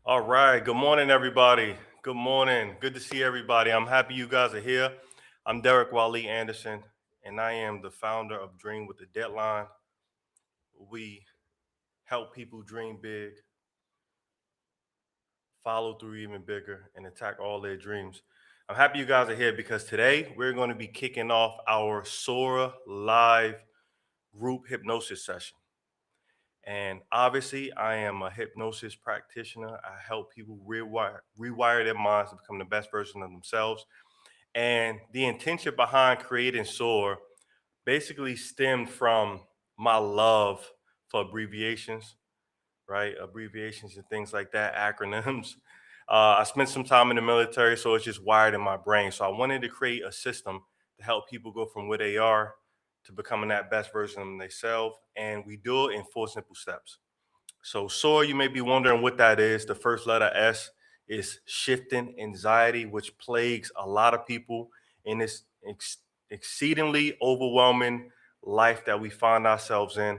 All right. Good morning, everybody. Good morning. Good to see everybody. I'm happy you guys are here. I'm Derek Wally Anderson, and I am the founder of Dream with a Deadline. We help people dream big, follow through even bigger, and attack all their dreams. I'm happy you guys are here because today we're going to be kicking off our Sora live group hypnosis session. And obviously, I am a hypnosis practitioner. I help people rewire their minds to become the best version of themselves. And the intention behind creating SOAR basically stemmed from my love for abbreviations, right? Abbreviations and things like that, acronyms. I spent some time in the military, so it's just wired in my brain. So I wanted to create a system to help people go from where they are to becoming that best version of themselves. And we do it in 4 simple steps. So, SOAR, you may be wondering what that is. The first letter S is shifting anxiety, which plagues a lot of people in this exceedingly overwhelming life that we find ourselves in.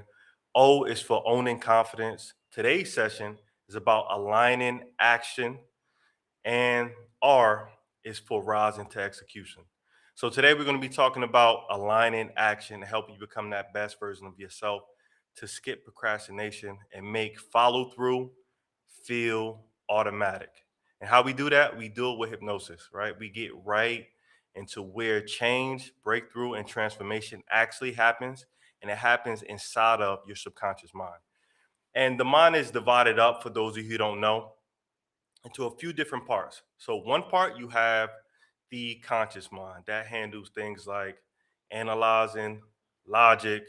O is for owning confidence. Today's session is about aligning action, and R is for rising to execution. So today we're going to be talking about aligning action to help you become that best version of yourself, to skip procrastination and make follow through feel automatic. And how we do that, we do it with hypnosis, right? We get right into where change, breakthrough, and transformation actually happens, and it happens inside of your subconscious mind. And the mind is divided up, for those of you who don't know, into a few different parts. So one part you have the conscious mind that handles things like analyzing, logic,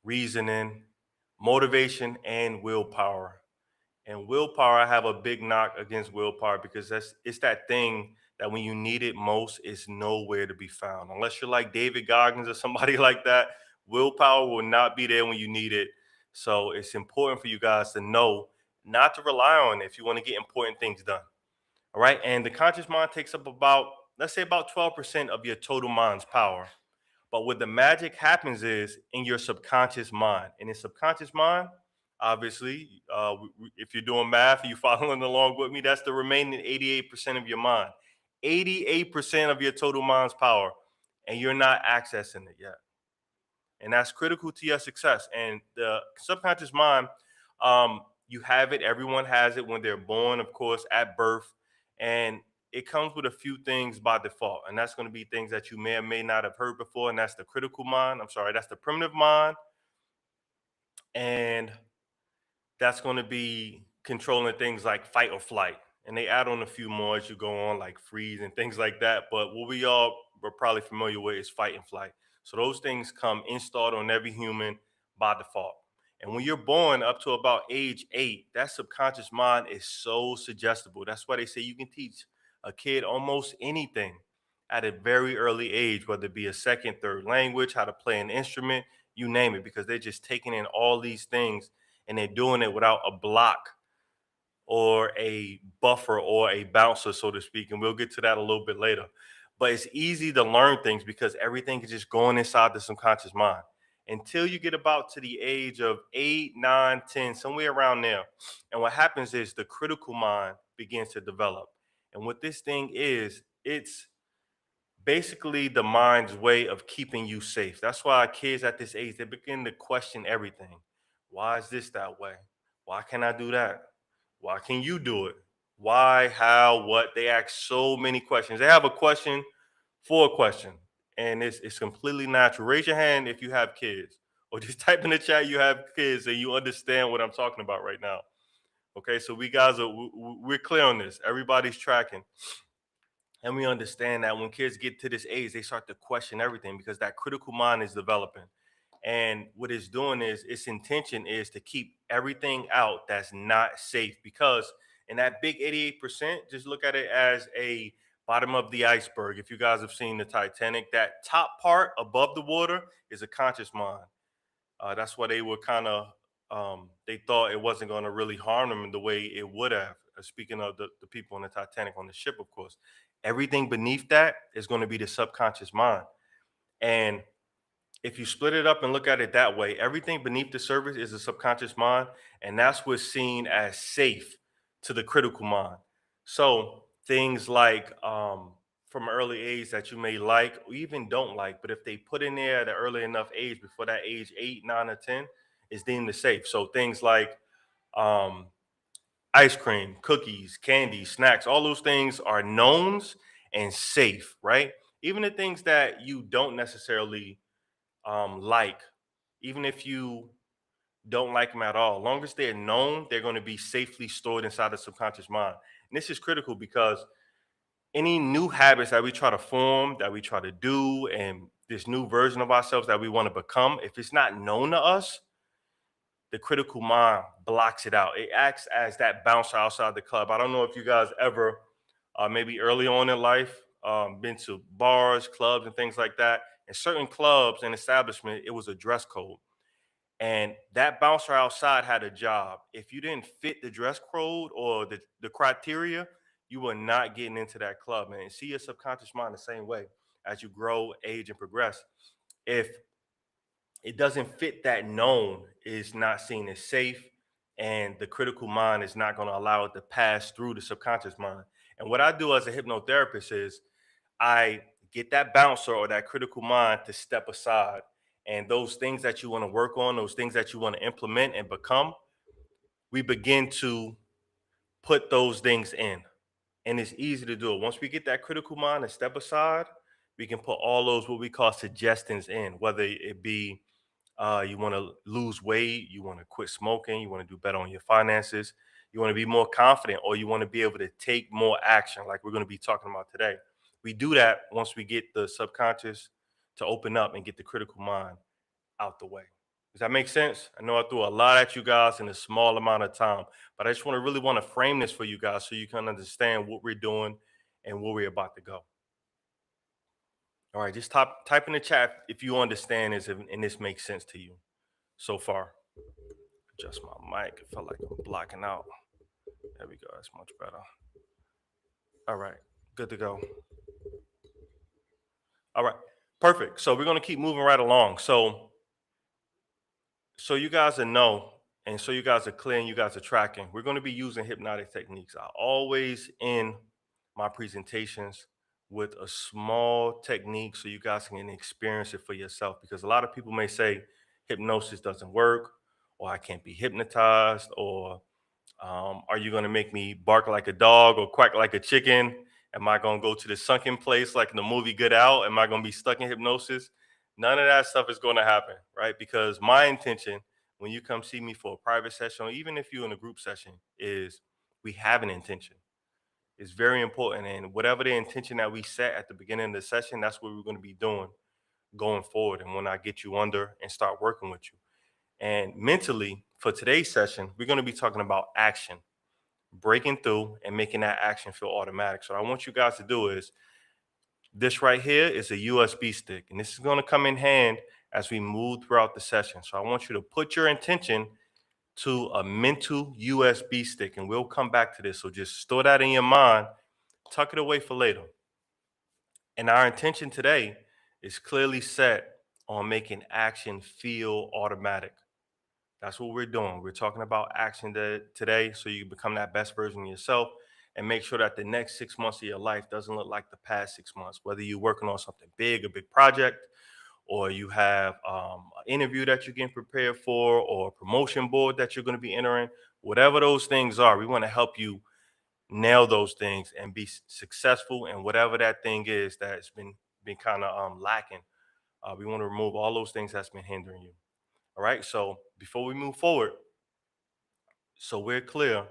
reasoning, motivation, and willpower. And willpower, I have a big knock against willpower because it's that thing that when you need it most, is nowhere to be found. Unless you're like David Goggins or somebody like that, willpower will not be there when you need it. So it's important for you guys to know not to rely on it if you want to get important things done. All right. And the conscious mind takes up about, let's say, about 12% of your total mind's power. But what the magic happens is in your subconscious mind. In the subconscious mind, obviously, if you're doing math, you following along with me, that's the remaining 88% of your mind. 88% of your total mind's power, and you're not accessing it yet. And that's critical to your success. And the subconscious mind, you have it, everyone has it when they're born, of course, at birth. And it comes with a few things by default. And that's going to be things that you may or may not have heard before. And that's the critical mind. I'm sorry, that's the primitive mind. And that's going to be controlling things like fight or flight. And they add on a few more as you go on, like freeze and things like that. But what we all are probably familiar with is fight and flight. So those things come installed on every human by default. And when you're born up to about age 8, that subconscious mind is so suggestible. That's why they say you can teach a kid almost anything at a very early age, whether it be a second, third language, how to play an instrument, you name it, because they're just taking in all these things and they're doing it without a block or a buffer or a bouncer, so to speak. And we'll get to that a little bit later. But it's easy to learn things because everything is just going inside the subconscious mind until you get about to the age of 8, 9, 10, somewhere around there. And what happens is the critical mind begins to develop. And what this thing is, it's basically the mind's way of keeping you safe. That's why kids at this age, they begin to question everything. Why is this that way? Why can't I do that? Why can you do it? Why, how, what? They ask so many questions. They have a question for a question, and it's completely natural. Raise your hand if you have kids, or just type in the chat you have kids and you understand what I'm talking about right now. Okay, so we guys are we're clear on this. Everybody's tracking. And we understand that when kids get to this age, they start to question everything because that critical mind is developing. And what it's doing is its intention is to keep everything out that's not safe. Because in that big 88%, just look at it as a bottom of the iceberg. If you guys have seen the Titanic, that top part above the water is a conscious mind. That's why they were kind of they thought it wasn't going to really harm them in the way it would have. Speaking of the people on the Titanic on the ship, of course, everything beneath that is going to be the subconscious mind. And if you split it up and look at it that way, everything beneath the surface is the subconscious mind, and that's what's seen as safe to the critical mind. So things like from an early age that you may like or even don't like, but if they put in there at an early enough age, before that age 8, 9, or 10, is deemed as safe. So things like um, ice cream, cookies, candy, snacks, all those things are knowns and safe, right? Even the things that you don't necessarily like, even if you don't like them at all, long as they're known, they're going to be safely stored inside the subconscious mind. And this is critical because any new habits that we try to form, that we try to do, and this new version of ourselves that we want to become, if it's not known to us, the critical mind blocks it out. It acts as that bouncer outside the club. I don't know if you guys ever, maybe early on in life, been to bars, clubs, and things like that. In certain clubs and establishment, it was a dress code. And that bouncer outside had a job. If you didn't fit the dress code or the criteria, you were not getting into that club, man. And see your subconscious mind the same way as you grow, age, and progress. If it doesn't fit that known, is not seen as safe, and the critical mind is not going to allow it to pass through the subconscious mind. And what I do as a hypnotherapist is I get that bouncer or that critical mind to step aside. And those things that you want to work on, those things that you want to implement and become, we begin to put those things in. And it's easy to do it. Once we get that critical mind and step aside, we can put all those what we call suggestions in, whether it be you want to lose weight, you want to quit smoking, you want to do better on your finances, you want to be more confident, or you want to be able to take more action, like we're going to be talking about today. We do that once we get the subconscious to open up and get the critical mind out the way. Does that make sense? I know I threw a lot at you guys in a small amount of time, but I just really want to frame this for you guys so you can understand what we're doing and where we're about to go. All right, just type in the chat if you understand this and this makes sense to you so far. Adjust my mic. I feel like I'm blocking out. There we go. That's much better. All right, good to go. All right, perfect. So we're gonna keep moving right along. So you guys are know, and so you guys are clear and you guys are tracking. We're gonna be using hypnotic techniques. I always end my presentations with a small technique so you guys can experience it for yourself. Because a lot of people may say hypnosis doesn't work, or I can't be hypnotized, or are you going to make me bark like a dog or quack like a chicken? Am I going to go to the sunken place like in the movie Get Out? Am I going to be stuck in hypnosis? None of that stuff is going to happen, right? Because my intention when you come see me for a private session, or even if you're in a group session, is we have an intention. It's very important. And whatever the intention that we set at the beginning of the session, that's what we're going to be doing going forward. And when I get you under and start working with you. And mentally, for today's session, we're going to be talking about action, breaking through and making that action feel automatic. So, what I want you guys to do is this right here is a USB stick, and this is going to come in hand as we move throughout the session. So, I want you to put your intention to a mental USB stick, and we'll come back to this. So, just store that in your mind, tuck it away for later. And our intention today is clearly set on making action feel automatic. That's what we're doing. We're talking about action today so you can become that best version of yourself and make sure that the next 6 months of your life doesn't look like the past 6 months. Whether you're working on something big, a big project, or you have an interview that you're getting prepared for, or a promotion board that you're going to be entering, whatever those things are, we want to help you nail those things and be successful in whatever that thing is that's been kind of lacking. We want to remove all those things that's been hindering you. All right. So before we move forward, so we're clear,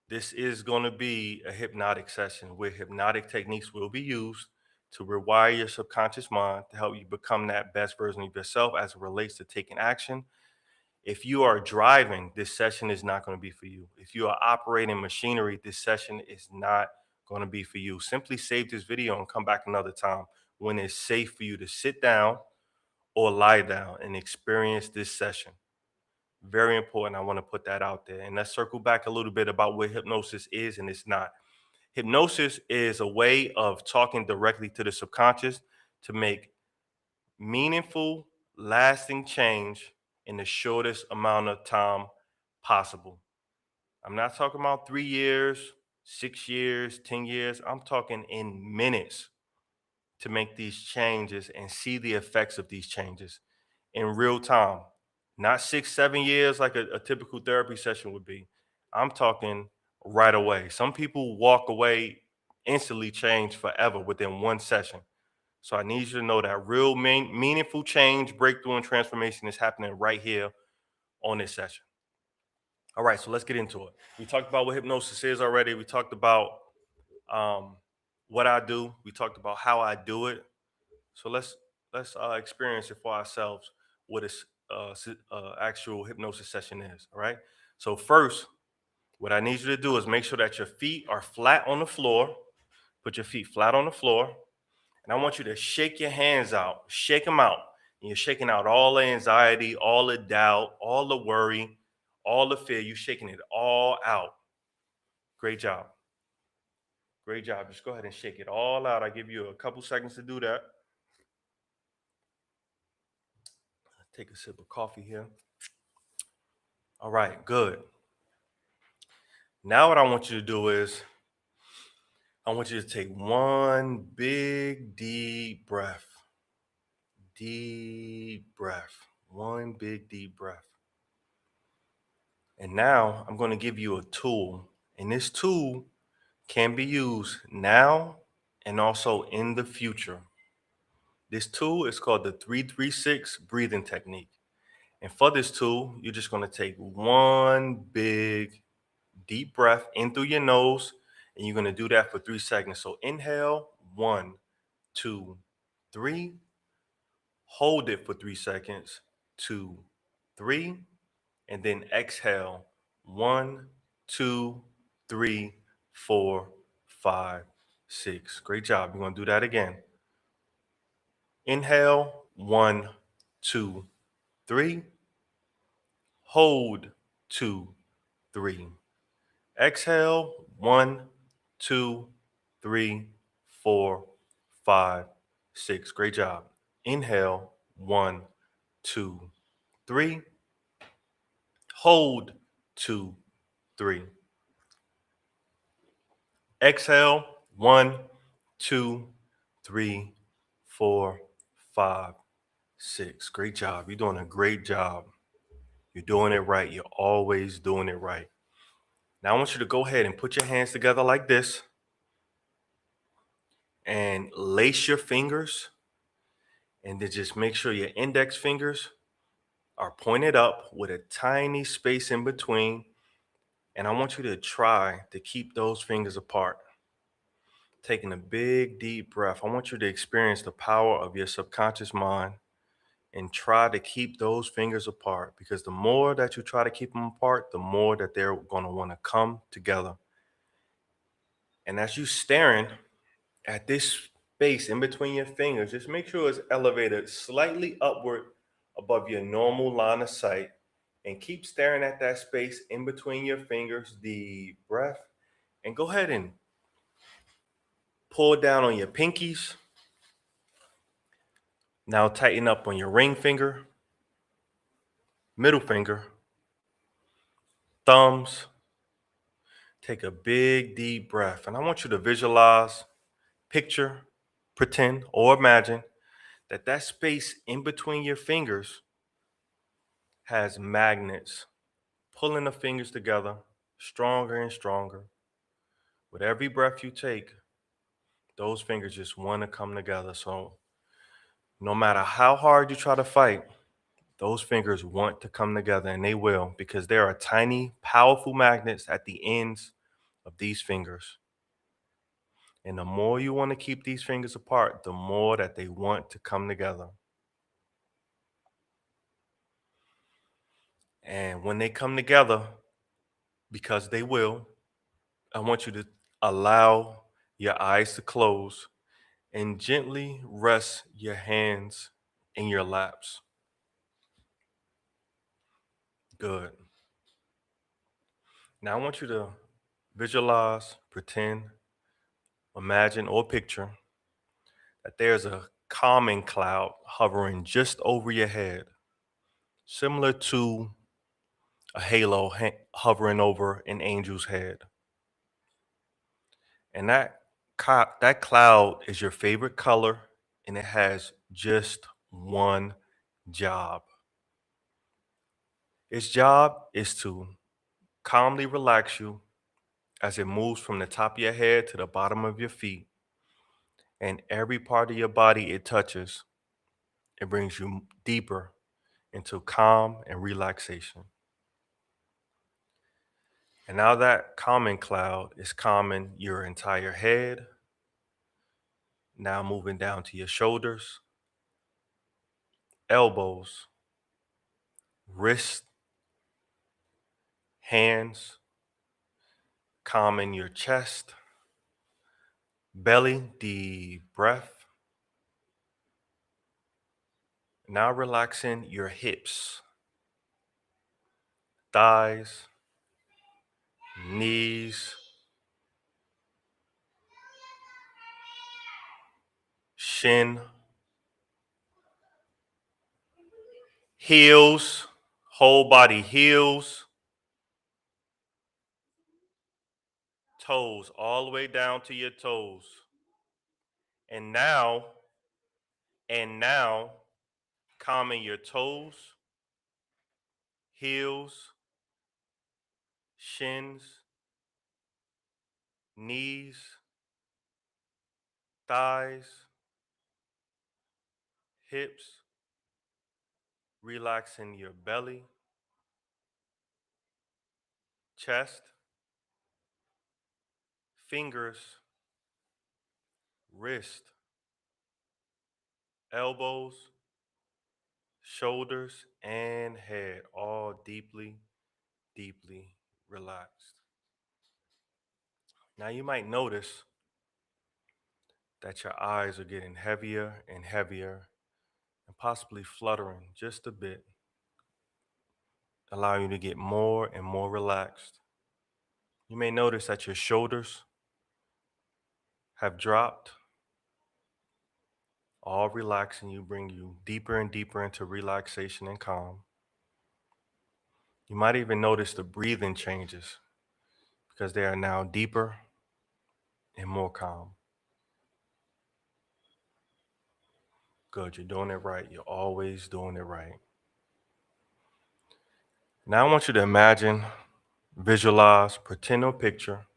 this is going to be a hypnotic session where hypnotic techniques will be used to rewire your subconscious mind to help you become that best version of yourself as it relates to taking action. If you are driving, this session is not going to be for you. If you are operating machinery, this session is not going to be for you. Simply save this video and come back another time when it's safe for you to sit down or lie down and experience this session. Very important. I want to put that out there. And let's circle back a little bit about what hypnosis is and it's not. Hypnosis is a way of talking directly to the subconscious to make meaningful, lasting change in the shortest amount of time possible. I'm not talking about 3 years, 6 years, 10 years. I'm talking in minutes to make these changes and see the effects of these changes in real time. Not 6, 7 years like a typical therapy session would be. I'm talking right away. Some people walk away instantly changed forever within one session. So I need you to know that real meaningful change, breakthrough, and transformation is happening right here on this session. All right, so let's get into it. We talked about what hypnosis is already. We talked about um, what I do. We talked about how I do it. So let's experience it for ourselves what this actual hypnosis session is. All right. So first, what I need you to do is make sure that your feet are flat on the floor. Put your feet flat on the floor, and I want you to shake your hands out. Shake them out. And you're shaking out all the anxiety, all the doubt, all the worry, all the fear. You're shaking it all out. Great job. Great job. Just go ahead and shake it all out. I give you a couple seconds to do that. Take a sip of coffee here. All right, good. Now what I want you to do is I want you to take one big deep breath. Deep breath. One big deep breath. And now I'm going to give you a tool. And this tool can be used now and also in the future. This tool is called the 336 breathing technique. And for this tool, you're just going to take one big deep breath in through your nose, and you're going to do that for 3 seconds. So inhale, 1, 2, 3. Hold it for 3 seconds, 2, 3, and then exhale, 1, 2, 3, 4, 5, 6. Great job. You're going to do that again. Inhale, 1, 2, 3. Hold, 2, 3. Exhale, 1, 2, 3, 4, 5, 6. Great job. Inhale, 1, 2, 3. Hold, 2, 3. Exhale, 1, 2, 3, 4, 5, 6. Great job. You're doing a great job. You're doing it right. You're always doing it right. Now I want you to go ahead and put your hands together like this and lace your fingers, and then just make sure your index fingers are pointed up with a tiny space in between. And I want you to try to keep those fingers apart. Taking a big deep breath. I want you to experience the power of your subconscious mind and try to keep those fingers apart, because the more that you try to keep them apart, the more that they're going to want to come together. And as you staring at this space in between your fingers, just make sure it's elevated slightly upward above your normal line of sight, and keep staring at that space in between your fingers. Deep breath, and go ahead and pull down on your pinkies. Now tighten up on your ring finger, middle finger, thumbs. Take a big deep breath, and I want you to visualize, picture, pretend, or imagine that that space in between your fingers has magnets pulling the fingers together stronger and stronger. With every breath you take, those fingers just want to come together. So no matter how hard you try to fight, those fingers want to come together, and they will, because there are tiny, powerful magnets at the ends of these fingers. And the more you want to keep these fingers apart, the more that they want to come together. And when they come together, because they will, I want you to allow your eyes to close and gently rest your hands in your laps. Good. Now I want you to visualize, pretend, imagine, or picture that there's a calming cloud hovering just over your head, similar to a halo hovering over an angel's head. And that cloud is your favorite color, and it has just one job. Its job is to calmly relax you as it moves from the top of your head to the bottom of your feet, and every part of your body it touches, it brings you deeper into calm and relaxation. And now that calming cloud is calming your entire head, now moving down to your shoulders, elbows, wrists, hands, calming your chest, belly, deep breath. Now relaxing your hips, thighs, knees, shin, heels, whole body heels, toes, all the way down to your toes. And now, and now, calming your toes, heels, shins, knees, thighs, hips, relaxing your belly, chest, fingers, wrist, elbows, shoulders, and head, all deeply, deeply relaxed. Now you might notice that your eyes are getting heavier and heavier and possibly fluttering just a bit, allowing you to get more and more relaxed. You may notice that your shoulders have dropped, all relaxing you, bring you deeper and deeper into relaxation and calm. You might even notice the breathing changes because they are now deeper and more calm. Good, you're doing it right. You're always doing it right. Now I want you to imagine, visualize, pretend or picture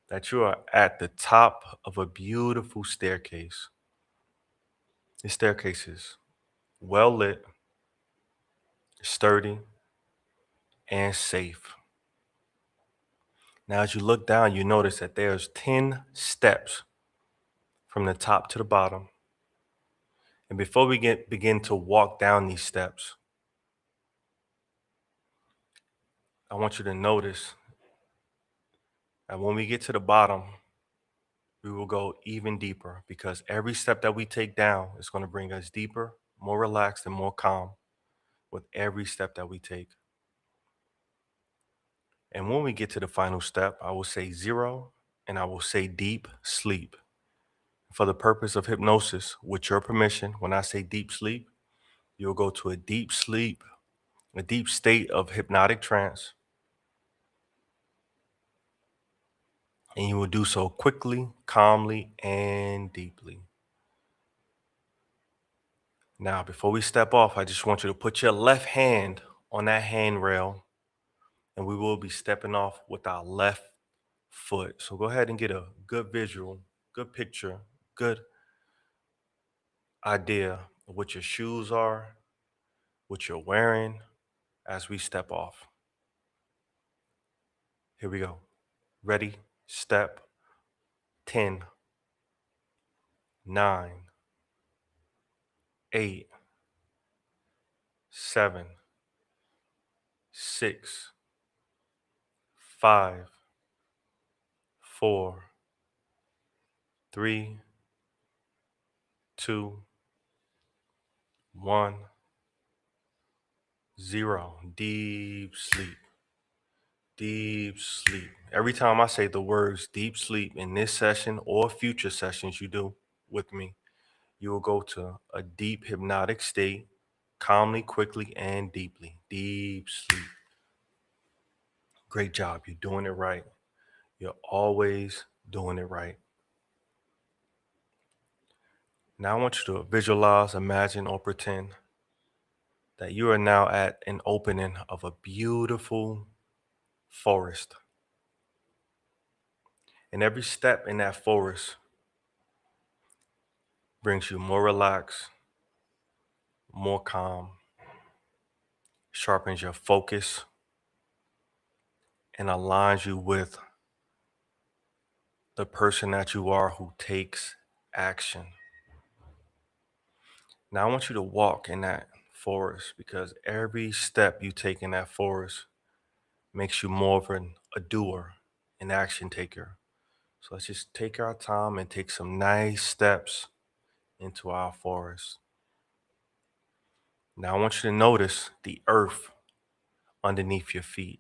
that you are at the top of a beautiful staircase. The staircase is well lit, sturdy, and safe. Now, as you look down, you notice that there's 10 steps from the top to the bottom. And before we begin to walk down these steps, I want you to notice that when we get to the bottom, we will go even deeper because every step that we take down is going to bring us deeper, more relaxed, and more calm with every step that we take. And when we get to the final step, I will say 0 and I will say deep sleep. For the purpose of hypnosis, with your permission, when I say deep sleep, you'll go to a deep sleep, a deep state of hypnotic trance, and you will do so quickly, calmly, and deeply. Now, before we step off, I just want you to put your left hand on that handrail, and we will be stepping off with our left foot. So go ahead and get a good visual, good picture, good idea of what your shoes are, what you're wearing as we step off. Here we go. Ready? Step 10, 9, 8, 7, 6, 5, 4, 3, 2, 1, 0. Deep sleep. Deep sleep. Every time I say the words deep sleep in this session or future sessions you do with me, you will go to a deep hypnotic state, calmly, quickly, and deeply. Deep sleep. Great job. You're doing it right. You're always doing it right. Now I want you to visualize, imagine, or pretend that you are now at an opening of a beautiful forest. And every step in that forest brings you more relaxed, more calm, sharpens your focus, and aligns you with the person that you are who takes action. Now I want you to walk in that forest because every step you take in that forest makes you more of a doer, an action taker. So let's just take our time and take some nice steps into our forest. Now I want you to notice the earth underneath your feet.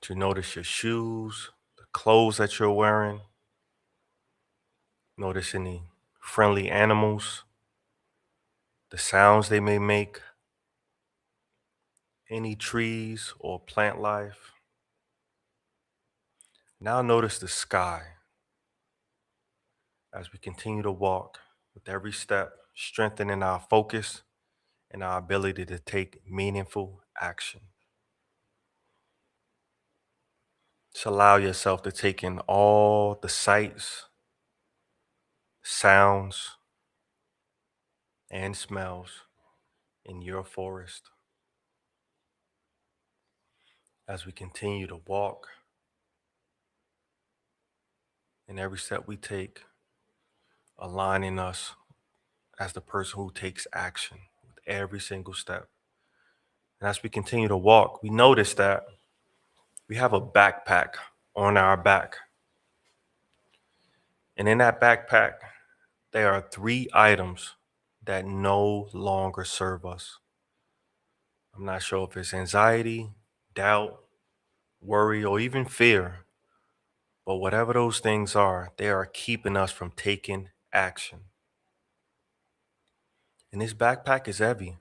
To notice your shoes, the clothes that you're wearing. Notice any friendly animals, the sounds they may make, any trees or plant life. Now notice the sky as we continue to walk with every step, strengthening our focus and our ability to take meaningful action. Just allow yourself to take in all the sights, sounds, and smells in your forest. As we continue to walk, and every step we take, aligning us as the person who takes action with every single step. And as we continue to walk, we notice that we have a backpack on our back. And in that backpack, there are 3 items that no longer serve us. I'm not sure if it's anxiety, doubt, worry, or even fear, but whatever those things are, they are keeping us from taking action. And this backpack is heavy.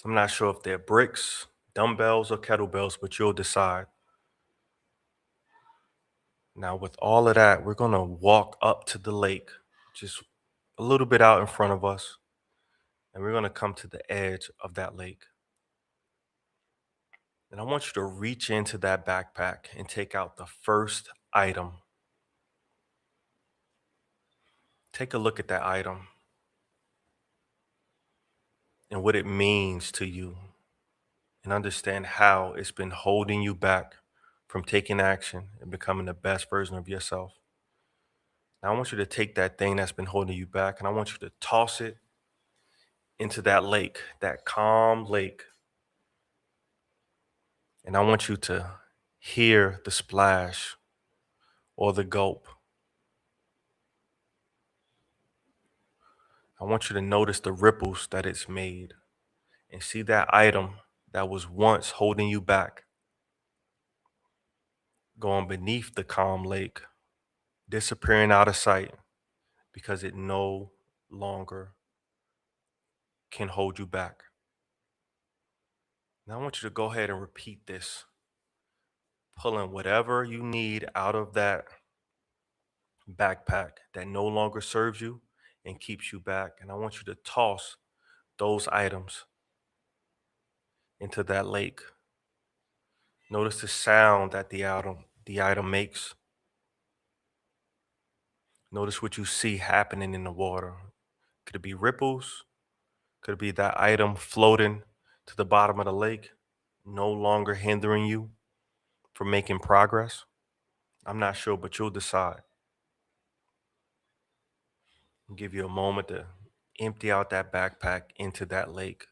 I'm not sure if they're bricks, dumbbells, or kettlebells, but you'll decide. Now, with all of that, we're going to walk up to the lake, just a little bit out in front of us, and we're going to come to the edge of that lake. And I want you to reach into that backpack and take out the first item. Take a look at that item and what it means to you, and understand how it's been holding you back from taking action and becoming the best version of yourself. Now, I want you to take that thing that's been holding you back and I want you to toss it into that lake, that calm lake. And I want you to hear the splash or the gulp. I want you to notice the ripples that it's made and see that item that was once holding you back going beneath the calm lake, disappearing out of sight because it no longer can hold you back. Now I want you to go ahead and repeat this, pulling whatever you need out of that backpack that no longer serves you and keeps you back. And I want you to toss those items into that lake. Notice the sound that the item makes. Notice what you see happening in the water. Could it be ripples? Could it be that item floating to the bottom of the lake, no longer hindering you from making progress? I'm not sure, but you'll decide. I'll give you a moment to empty out that backpack into that lake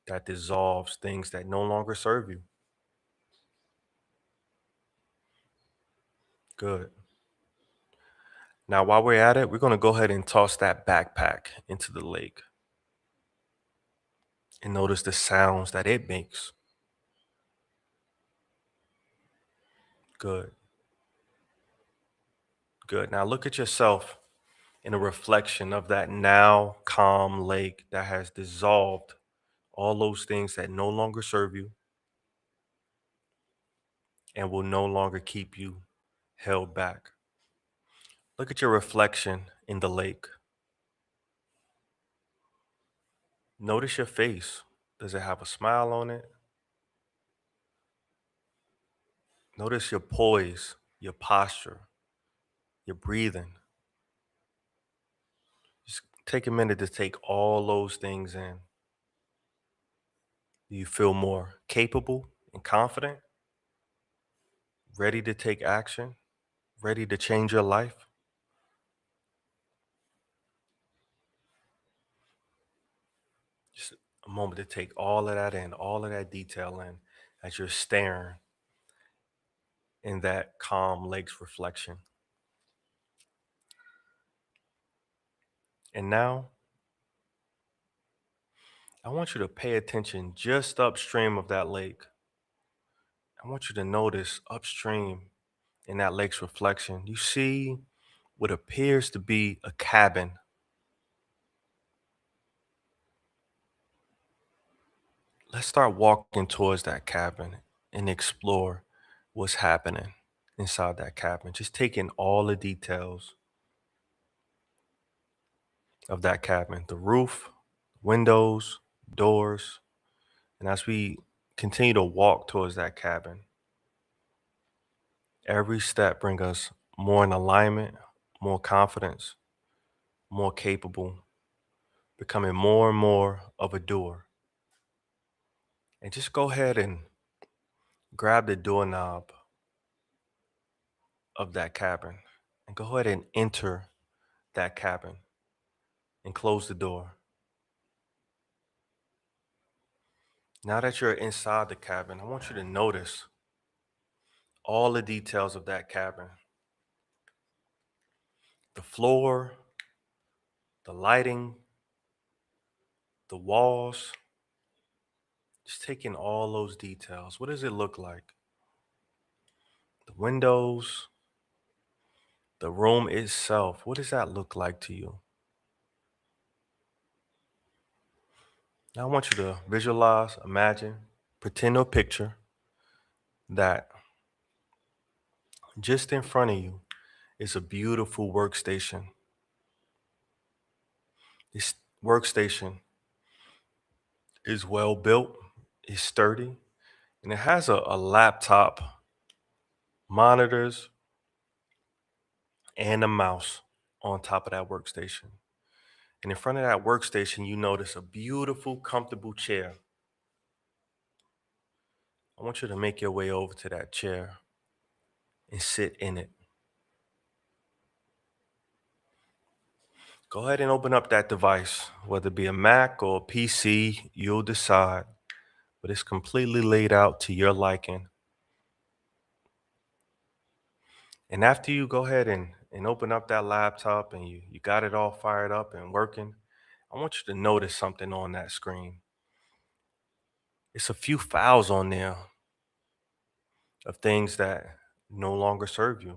that dissolves things that no longer serve you. Good. Now, while we're at it, we're going to go ahead and toss that backpack into the lake and notice the sounds that it makes. Good. Good. Now, look at yourself in a reflection of that now calm lake that has dissolved all those things that no longer serve you and will no longer keep you held back. Look at your reflection in the lake. Notice your face. Does it have a smile on it? Notice your poise, your posture, your breathing. Just take a minute to take all those things in. Do you feel more capable and confident? Ready to take action? Ready to change your life? Just a moment to take all of that in, all of that detail in as you're staring in that calm lake's reflection. And now I want you to pay attention just upstream of that lake. I want you to notice upstream in that lake's reflection. You see what appears to be a cabin. Let's start walking towards that cabin and explore what's happening inside that cabin. Just taking all the details of that cabin, the roof, windows, doors. And as we continue to walk towards that cabin, every step brings us more in alignment, more confidence, more capable, becoming more and more of a doer. And just go ahead and grab the doorknob of that cabin and go ahead and enter that cabin and close the door. Now that you're inside the cabin, I want you to notice all the details of that cabin: the floor, the lighting, the walls. Just taking all those details. What does it look like? The windows, the room itself. What does that look like to you? Now I want you to visualize, imagine, pretend or picture that just in front of you is a beautiful workstation. This workstation is well built, is sturdy, and it has a laptop, monitors, and a mouse on top of that workstation. And in front of that workstation, you notice a beautiful, comfortable chair. I want you to make your way over to that chair and sit in it. Go ahead and open up that device, whether it be a Mac or a PC, you'll decide, but it's completely laid out to your liking. And after you go ahead and open up that laptop and you got it all fired up and working, I want you to notice something on that screen. It's a few files on there of things that no longer serve you.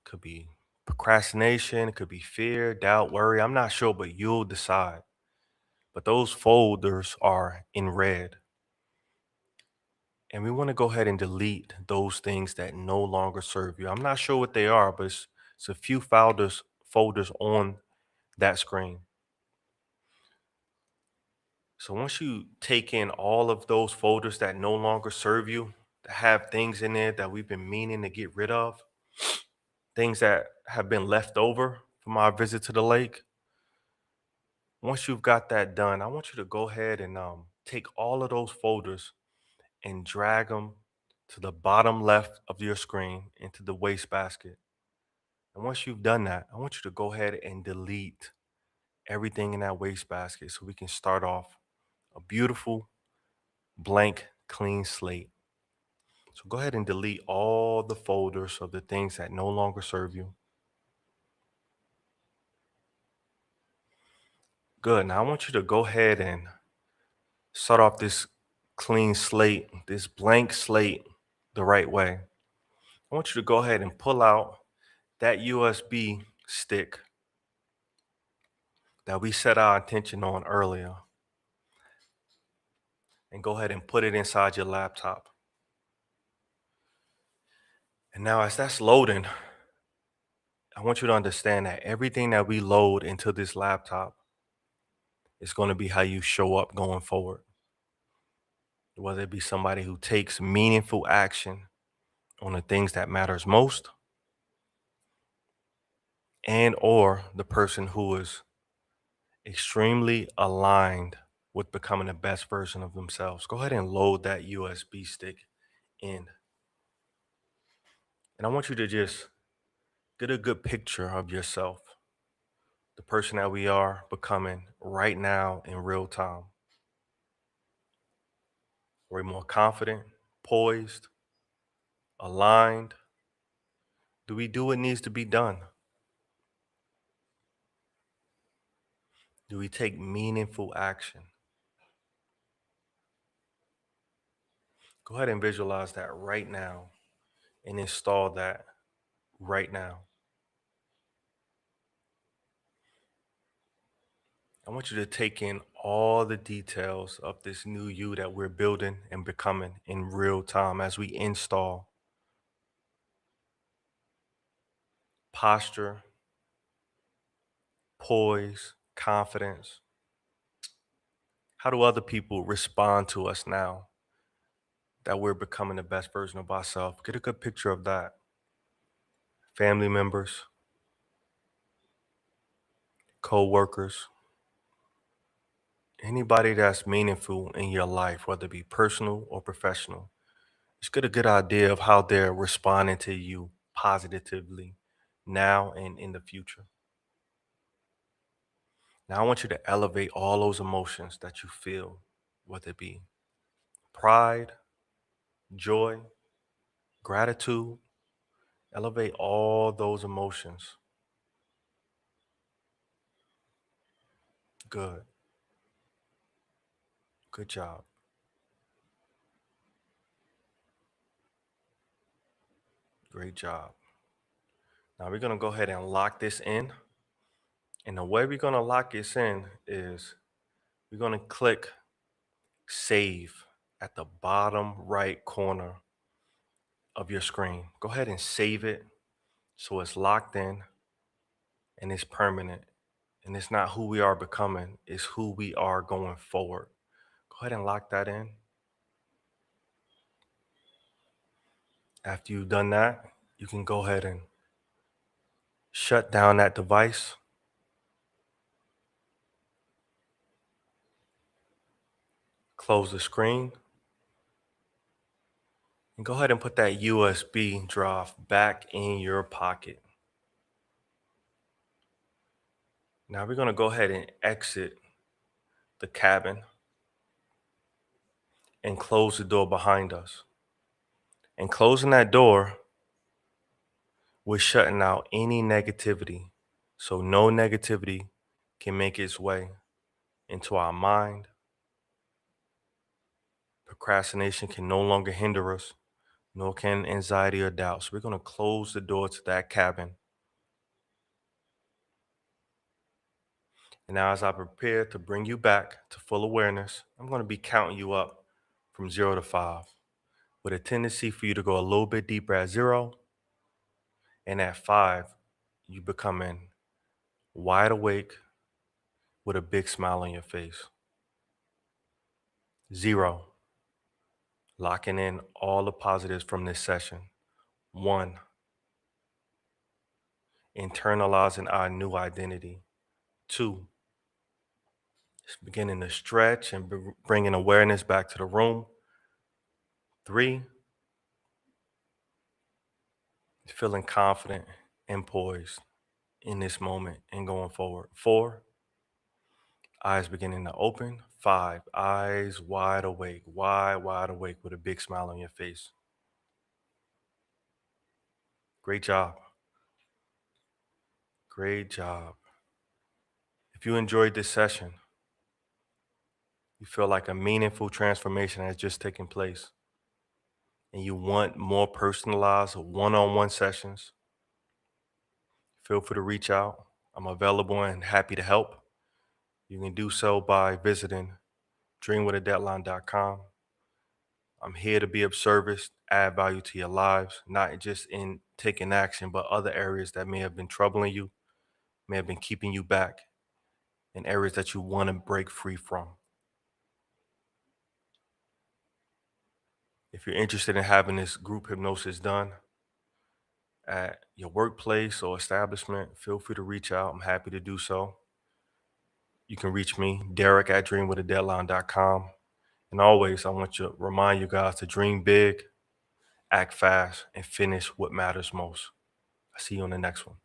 Could be procrastination, it could be fear, doubt, worry. I'm not sure, but you'll decide. But those folders are in red. And we want to go ahead and delete those things that no longer serve you. I'm not sure what they are, but it's a few folders on that screen. So once you take in all of those folders that no longer serve you, that have things in there that we've been meaning to get rid of, things that have been left over from our visit to the lake, once you've got that done, I want you to go ahead and take all of those folders and drag them to the bottom left of your screen into the wastebasket. And once you've done that, I want you to go ahead and delete everything in that wastebasket so we can start off a beautiful, blank, clean slate. So go ahead and delete all the folders of the things that no longer serve you. Good. Now I want you to go ahead and start off this clean slate, this blank slate, the right way. I want you to go ahead and pull out that USB stick that we set our attention on earlier and go ahead and put it inside your laptop. And now, as that's loading, I want you to understand that everything that we load into this laptop is going to be how you show up going forward. Whether it be somebody who takes meaningful action on the things that matters most, and or the person who is extremely aligned with becoming the best version of themselves. Go ahead and load that USB stick in. And I want you to just get a good picture of yourself, the person that we are becoming right now in real time. We're more confident, poised, aligned. Do we do what needs to be done? Do we take meaningful action? Go ahead and visualize that right now and install that right now. I want you to take in all the details of this new you that we're building and becoming in real time as we install posture, poise, confidence. How do other people respond to us now that we're becoming the best version of ourselves? Get a good picture of that. Family members, co-workers, anybody that's meaningful in your life, whether it be personal or professional. Just get a good idea of how they're responding to you positively now and in the future. Now, I want you to elevate all those emotions that you feel, whether it be pride, joy, gratitude. Elevate all those emotions. Good. Good job. Great job. Now, we're going to go ahead and lock this in. And the way we're going to lock this in is we're going to click save at the bottom right corner of your screen. Go ahead and save it so it's locked in and it's permanent. And it's not who we are becoming, it's who we are going forward. Go ahead and lock that in. After you've done that, you can go ahead and shut down that device. Close the screen. And go ahead and put that USB drive back in your pocket. Now we're going to go ahead and exit the cabin and close the door behind us. And closing that door, we're shutting out any negativity. So no negativity can make its way into our mind. Procrastination can no longer hinder us, nor can anxiety or doubt. So we're going to close the door to that cabin. And now, as I prepare to bring you back to full awareness, I'm going to be counting you up from 0 to 5, with a tendency for you to go a little bit deeper at 0. And at 5, you becoming wide awake with a big smile on your face. 0, locking in all the positives from this session. 1, internalizing our new identity. 2, just beginning to stretch and bringing awareness back to the room. 3, feeling confident and poised in this moment and going forward. 4, eyes beginning to open. 5, eyes wide awake, wide awake with a big smile on your face. Great job. Great job. If you enjoyed this session, you feel like a meaningful transformation has just taken place, and you want more personalized one-on-one sessions, feel free to reach out. I'm available and happy to help. You can do so by visiting dreamwithadeadline.com. I'm here to be of service, add value to your lives, not just in taking action, but other areas that may have been troubling you, may have been keeping you back, in areas that you want to break free from. If you're interested in having this group hypnosis done at your workplace or establishment, feel free to reach out. I'm happy to do so. You can reach me, Derek at dreamwithadeadline.com. And always, I want to remind you guys to dream big, act fast, and finish what matters most. I see you on the next one.